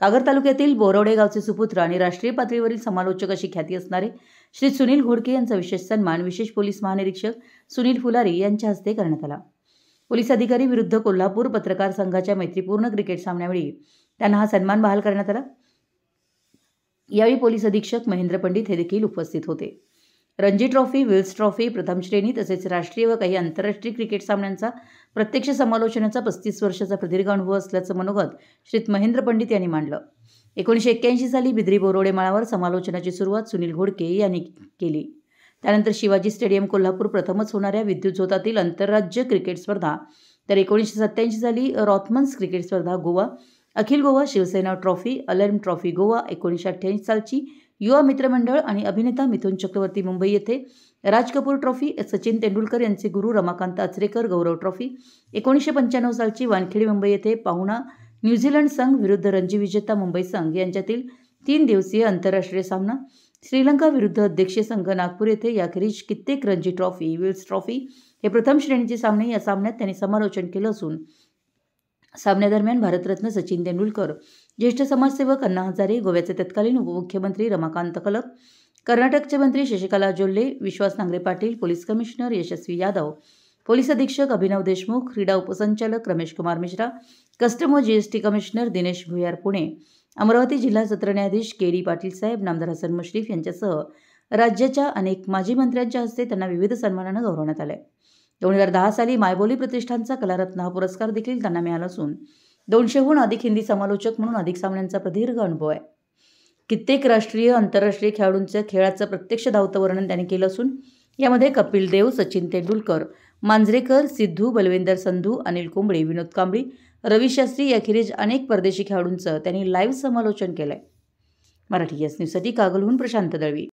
कागद तालुक्यातील बोरवडे गावचे सुपुत्र आणि राष्ट्रीय पातळीवरील समालोचक अशी ख्याती असणारे श्री सुनील घोडके यांचा विशेष सन्मान विशेष पोलीस महानिरीक्षक सुनील फुलारी यांच्या हस्ते करण्यात आला। पोलीस अधिकारी विरुद्ध कोल्हापूर पत्रकार संघाच्या मैत्रीपूर्ण क्रिकेट सामन्यावेळी त्यांना हा सन्मान बहाल करण्यात आला। यावेळी पोलीस अधीक्षक महेंद्र पंडित हे देखील उपस्थित होते। रणजी ट्रॉफी, विल्स ट्रॉफी, प्रथम श्रेणी तसेच राष्ट्रीय व काही आंतरराष्ट्रीय क्रिकेट सामन्यांचा प्रत्यक्ष समालोचनाचा 35 वर्षाचा प्रदीर्घ अनुभव असल्याचं मनोगत श्री महेंद्र पंडित यांनी मांडलं। 1981 साली बिद्री बोरवडे माळावर समालोचनाची सुरुवात सुनील घोडके यांनी केली। त्यानंतर शिवाजी स्टेडियम कोल्हापूर प्रथमच होणाऱ्या विद्युत झोतातील आंतरराज्य क्रिकेट स्पर्धा, तर 1987 साली रॉथमन्स क्रिकेट स्पर्धा Goa, Akhil Goa Shivsena trophy, Alarm trophy Goa, 1988 सालची युवा मित्रमंडळ आणि अभिनेता मिथुन चक्रवर्ती मुंबई येथे राज कपूर ट्रॉफी, सचिन तेंडुलकर यांचे गुरु रमाकांत आचरेकर गौरव ट्रॉफी, 1995 सालची वानखेडे मुंबई येथे पाहुणा न्यूझीलंड संघ विरुद्ध रणजी विजेता मुंबई संघ यांच्यातील 3 दिवसीय आंतरराष्ट्रीय सामना, श्रीलंका विरुद्ध अध्यक्षीय संघ नागपूर येथे, याखेरीज कित्येक रणजी ट्रॉफी, विल्स ट्रॉफी हे प्रथम श्रेणीचे सामने। या सामन्यात त्यांनी समालोचन केलं असून सामन्यादरम्यान भारतरत्न सचिन तेंडुलकर, ज्येष्ठ समाजसेवक अण्णा हजारे, गोव्याचे तत्कालीन उपमुख्यमंत्री रमाकांत खलप, कर्नाटकचे मंत्री शशिकला जोल्ले, विश्वास नांगरे पाटील, पोलीस कमिशनर यशस्वी यादव, पोलीस अधीक्षक अभिनव देशमुख, क्रीडा उपसंचालक रमेश कुमार मिश्रा, कस्टम व जीएसटी कमिशनर दिनेश भुयार पुणे, अमरावती जिल्हा सत्र न्यायाधीश के.डी. पाटील साहेब, नामदार हसन मुश्रीफ यांच्यासह राज्याच्या अनेक माजी मंत्र्यांच्या हस्ते त्यांना विविध सन्मानानं गौरवण्यात आले। 2010 साली मायबोली प्रतिष्ठानचा कलारत्न हा पुरस्कार देखील त्यांना मिळाला असून 200हून अधिक हिंदी समालोचक म्हणून अधिक सामन्यांचा प्रदीर्घ अनुभव आहे। कित्येक राष्ट्रीय आंतरराष्ट्रीय खेळाडूंच्या खेळाचं प्रत्यक्ष धावतं वर्णन त्यांनी केलं असून यामध्ये कपिल देव, सचिन तेंडुलकर, मांजरेकर, सिद्धू, बलविंदर संधू, अनिल कुंबळे, विनोद कांबळी, रवी शास्त्री याखेरीज अनेक परदेशी खेळाडूंचं त्यांनी लाईव्ह समालोचन केलंय। मराठी न्यूजसाठी कागलहून प्रशांत दळवी।